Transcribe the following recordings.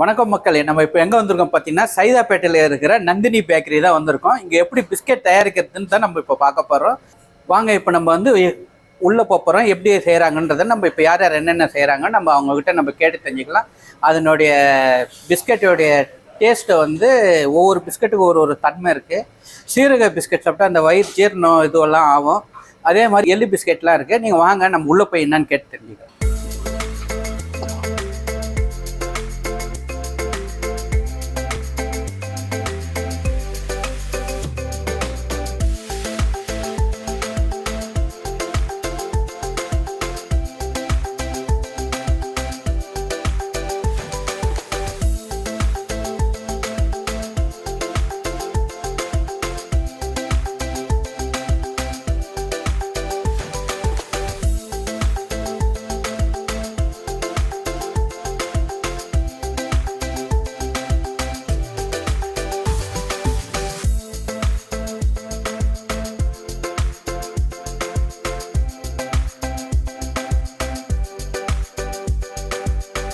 வணக்கம் மக்களே, நம்ம இப்போ எங்கே வந்திருக்கோம் பார்த்தீங்கன்னா சைதாப்பேட்டையில் இருக்கிற நந்தினி பேக்கரி தான் வந்திருக்கோம். இங்கே எப்படி பிஸ்கெட் தயாரிக்கிறதுன்னு தான் நம்ம இப்போ பார்க்க போகிறோம். வாங்க, இப்போ நம்ம வந்து உள்ளே போகிறோம். எப்படி செய்கிறாங்கன்றதை நம்ம இப்போ யார் யார் என்னென்ன செய்கிறாங்க நம்ம அவங்கக்கிட்ட நம்ம கேட்டு தெரிஞ்சுக்கலாம். அதனுடைய பிஸ்கெட்டோடைய டேஸ்ட்டை வந்து ஒவ்வொரு பிஸ்கெட்டுக்கு ஒரு தன்மை இருக்குது. சீரக பிஸ்கெட் சாப்பிட்டா அந்த வயிறு ஜீரணம் இதுவெல்லாம் ஆகும். அதே மாதிரி எள்ளு பிஸ்கெட்லாம் இருக்குது. நீங்கள் வாங்க, நம்ம உள்ளே போய் என்னன்னு கேட்டு தெரிஞ்சுக்கலாம்.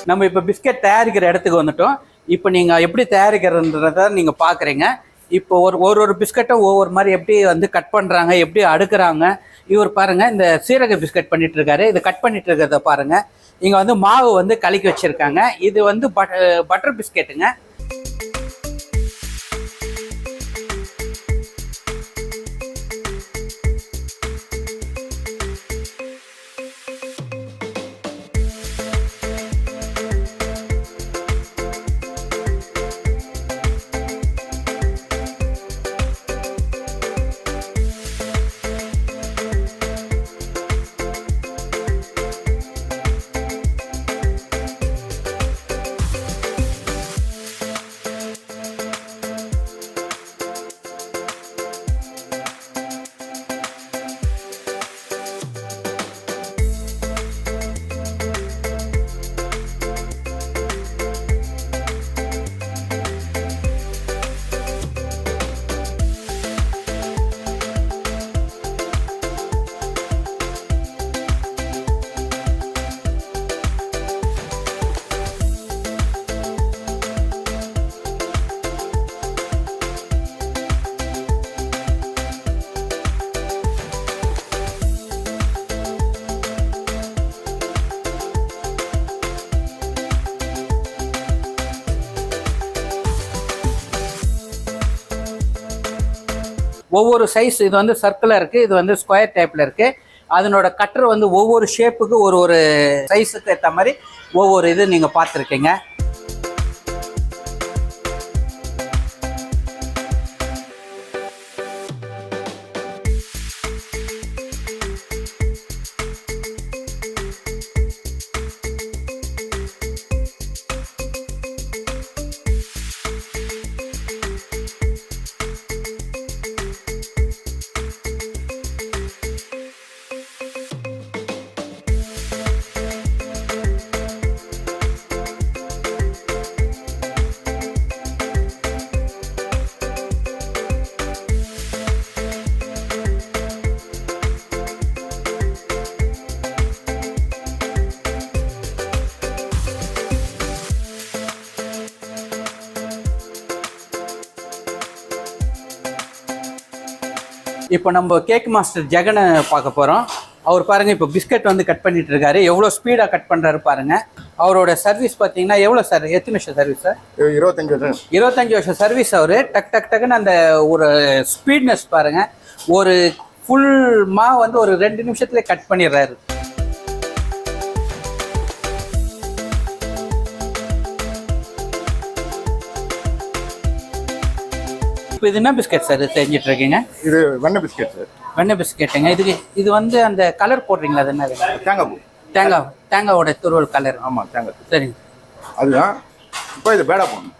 நம்ம இப்போ பிஸ்கெட் தயாரிக்கிற இடத்துக்கு வந்துட்டோம். இப்போ நீங்கள் எப்படி தயாரிக்கிறதுன்றத நீங்கள் பார்க்குறீங்க. இப்போ ஒரு பிஸ்கெட்டும் ஒவ்வொரு மாதிரி எப்படி வந்து கட் பண்ணுறாங்க, எப்படி அடுக்குறாங்க. இவர் பாருங்கள், இந்த சீரக பிஸ்கெட் பண்ணிட்டு இருக்காரு. இது கட் பண்ணிட்டு இருக்கிறத பாருங்கள். இங்கே வந்து மாவு வந்து கலக்கி வச்சுருக்காங்க. இது வந்து பட்டர் பிஸ்கெட்டுங்க. ஒவ்வொரு சைஸ், இது வந்து சர்க்கிளாக இருக்குது, இது வந்து ஸ்கொயர் டைப்பில் இருக்குது. அதனோட கட்டர் வந்து ஒவ்வொரு ஷேப்புக்கு ஒரு சைஸுக்கு ஏற்ற மாதிரி ஒவ்வொரு இது நீங்கள் பார்த்துருக்கீங்க. இப்போ நம்ம கேக் மாஸ்டர் ஜெகனை பார்க்க போகிறோம். அவர் பாருங்கள், இப்போ பிஸ்கட் வந்து கட் பண்ணிட்டு இருக்காரு. எவ்வளோ ஸ்பீடாக கட் பண்ணுறாரு பாருங்கள். அவரோட சர்வீஸ் பார்த்தீங்கன்னா எவ்வளோ சார், எத்தனை வருஷம் சர்வீஸ் சார்? 25 வருஷம் சர்வீஸ். அவர் டக்குன்னு அந்த ஒரு ஸ்பீட்னஸ் பாருங்கள். ஒரு ஃபுல் மாவு வந்து ஒரு 2 நிமிஷத்துல கட் பண்ணிடுறாரு. இது என்ன பிஸ்கெட் சார் செஞ்சுட்டு இருக்கீங்க? இது வெண்ணெய் பிஸ்கெட் சார். வெண்ணெய் பிஸ்கெட்டுங்க. இது வந்து அந்த கலர் போடுறீங்களா? அது என்ன? தேங்காய் பூ. தேங்காவோட துருவல் கலர். ஆமாம், தேங்காய். சரிங்க, அதுதான். இப்போ இது பேடா போடணும்.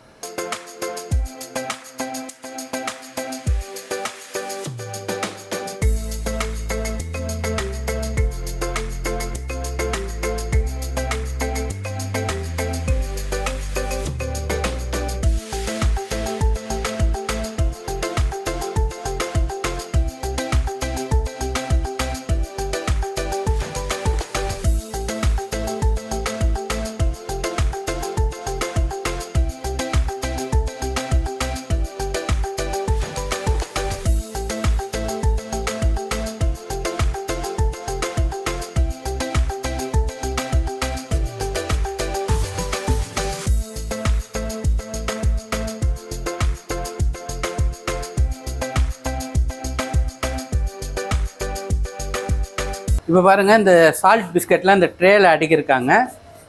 இப்போ பாருங்கள் இந்த சால்ட் பிஸ்கெட்லாம் இந்த ட்ரேயில் அடுக்கியிருக்காங்க.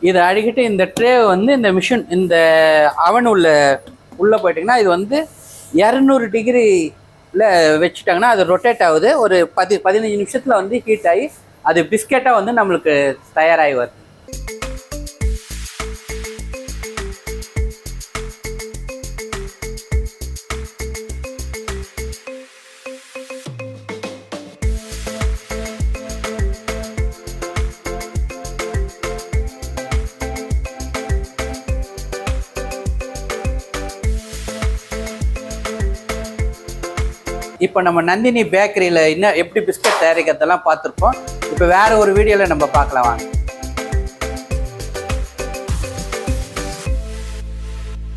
இதை அடுக்கிட்டு இந்த ட்ரே வந்து இந்த மிஷின் இந்த அவன் உள்ளே போயிட்டிங்கன்னா இது வந்து 200 டிகிரியில் வச்சுட்டாங்கன்னா அது ரொட்டேட் ஆகுது. ஒரு 15 நிமிஷத்தில் வந்து ஹீட் ஆகி அது பிஸ்கெட்டாக வந்து நம்மளுக்கு தயாராகி வருது. இப்போ நம்ம நந்தினி பேக்கரியில் இன்னும் எப்படி பிஸ்கட் தயாரிக்கிறதெல்லாம் பார்த்துருப்போம். இப்போ வேறு ஒரு வீடியோவில் நம்ம பார்க்கலாம் வாங்க.